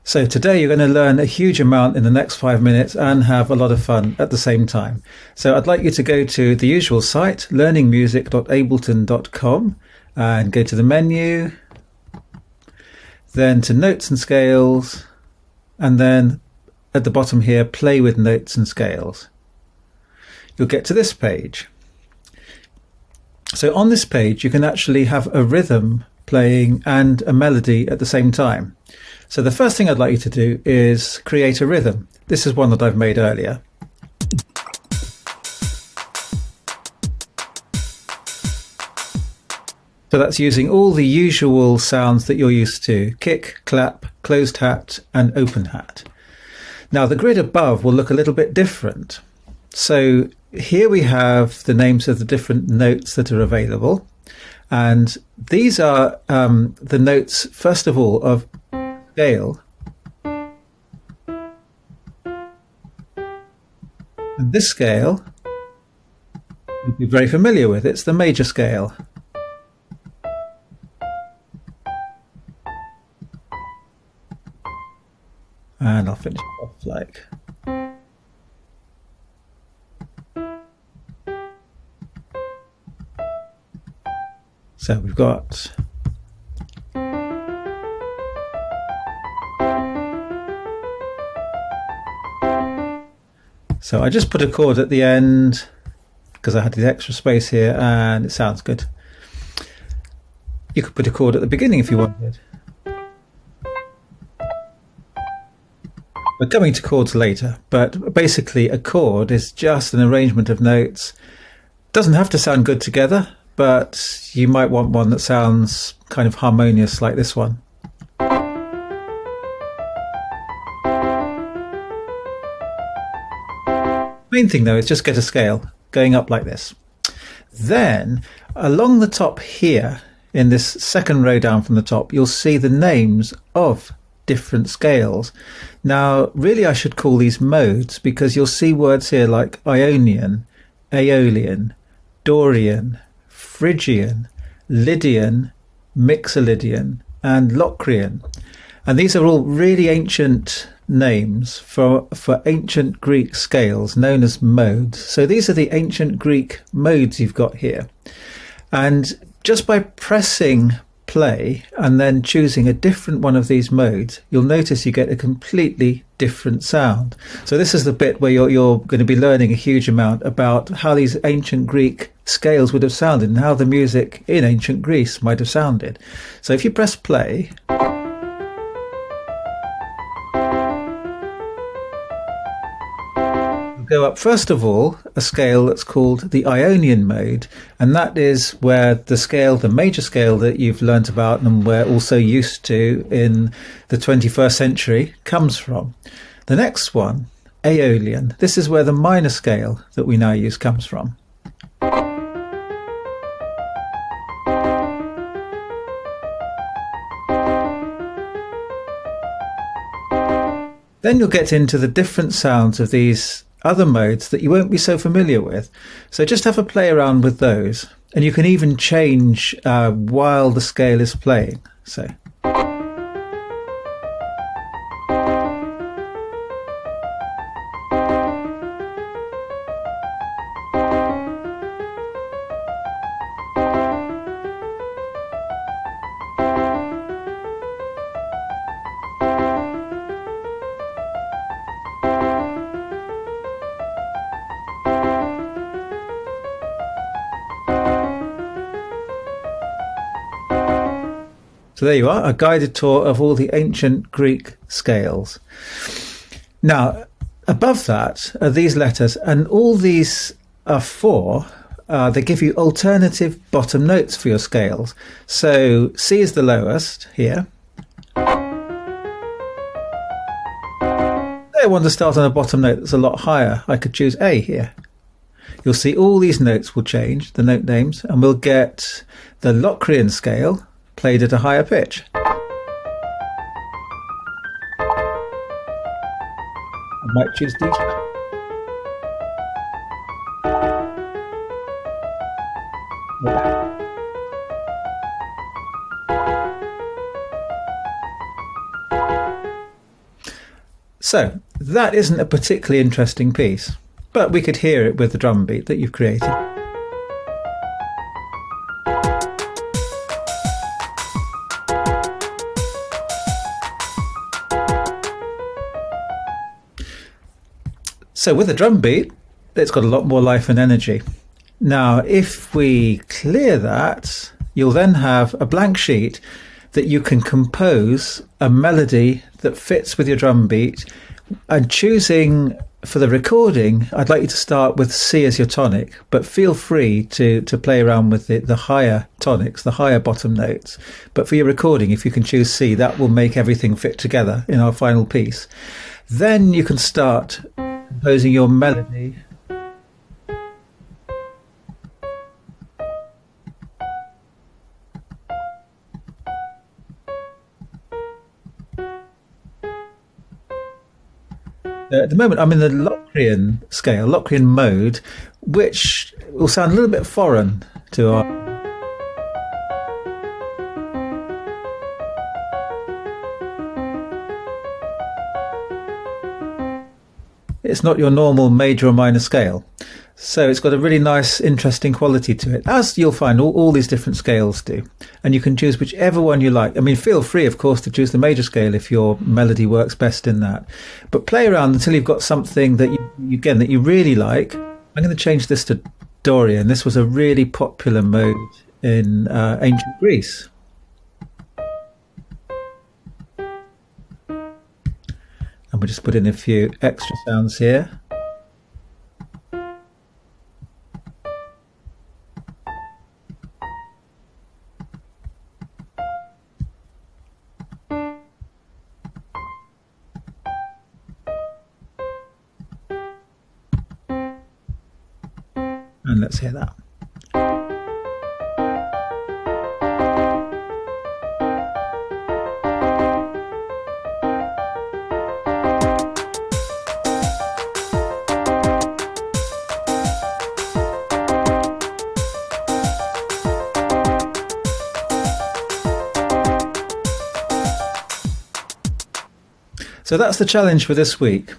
So today you're going to learn a huge amount in the next 5 minutes and have a lot of fun at the same time. So I'd like you to go to the usual site, learningmusic.ableton.com, and go to the menu, then to Notes and Scales, and then at the bottom here, Play with Notes and Scales. You'll get to this page. So on this page you can actually have a rhythm playing and a melody at the same time. So the first thing I'd like you to do is create a rhythm. This is one that I've made earlier. So that's using all the usual sounds that you're used to: kick, clap, closed hat and open hat. Now the grid above will look a little bit different. So here we have the names of the different notes that are available, and these are the notes, first of all, of scale. And this scale you'll be very familiar with. It's the major scale. And I'll finish it off like. So we've got So I just put a chord at the end because I had the extra space here and it sounds good. You could put a chord at the beginning if you wanted. We're coming to chords later, but basically a chord is just an arrangement of notes. Doesn't have to sound good together, but you might want one that sounds kind of harmonious like this one. Main thing though is just get a scale going up like this. Then along the top here, in this second row down from the top, you'll see the names of different scales. Now really I should call these modes, because you'll see words here like Ionian, Aeolian, Dorian, Phrygian, Lydian, Mixolydian and Locrian. And these are all really ancient names for ancient Greek scales known as modes. So these are the ancient Greek modes you've got here. And just by pressing play and then choosing a different one of these modes, you'll notice you get a completely different sound. So this is the bit where you're going to be learning a huge amount about how these ancient Greek scales would have sounded and how the music in ancient Greece might have sounded. So if you press play, go up first of all a scale that's called the Ionian mode, and that is where the scale, the major scale that you've learnt about and we're also used to in the 21st century, comes from. The next one, Aeolian, this is where the minor scale that we now use comes from. Then you'll get into the different sounds of these other modes that you won't be so familiar with. So just have a play around with those, and you can even change while the scale is playing. So So there you are, a guided tour of all the ancient Greek scales. Now, above that are these letters, and all these are they give you alternative bottom notes for your scales. So C is the lowest here. I want to start on a bottom note that's a lot higher. I could choose A here. You'll see all these notes will change, the note names, and we'll get the Locrian scale played at a higher pitch. I might choose D. So that isn't a particularly interesting piece, but we could hear it with the drum beat that you've created. So with the drum beat, it's got a lot more life and energy. Now, if we clear that, you'll then have a blank sheet that you can compose a melody that fits with your drum beat. And choosing for the recording, I'd like you to start with C as your tonic, but feel free to play around with the higher tonics, the higher bottom notes. But for your recording, if you can choose C, that will make everything fit together in our final piece. Then you can start composing your melody. At the moment, I'm in the Locrian scale, Locrian mode, which will sound a little bit foreign to our... It's not your normal major or minor scale. So it's got a really nice, interesting quality to it, as you'll find all these different scales do. And you can choose whichever one you like. I mean, feel free, of course, to choose the major scale if your melody works best in that. But play around until you've got something that that you really like. I'm going to change this to Dorian. This was a really popular mode in ancient Greece. And we'll just put in a few extra sounds here. And let's hear that. So that's the challenge for this week.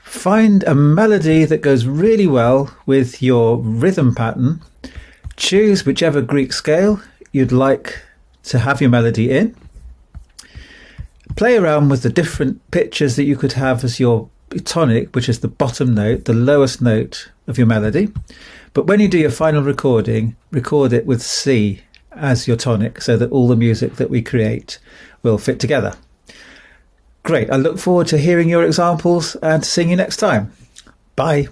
Find a melody that goes really well with your rhythm pattern. Choose whichever Greek scale you'd like to have your melody in. Play around with the different pitches that you could have as your tonic, which is the bottom note, the lowest note of your melody. But when you do your final recording, record it with C as your tonic so that all the music that we create will fit together. Great. I look forward to hearing your examples and to seeing you next time. Bye.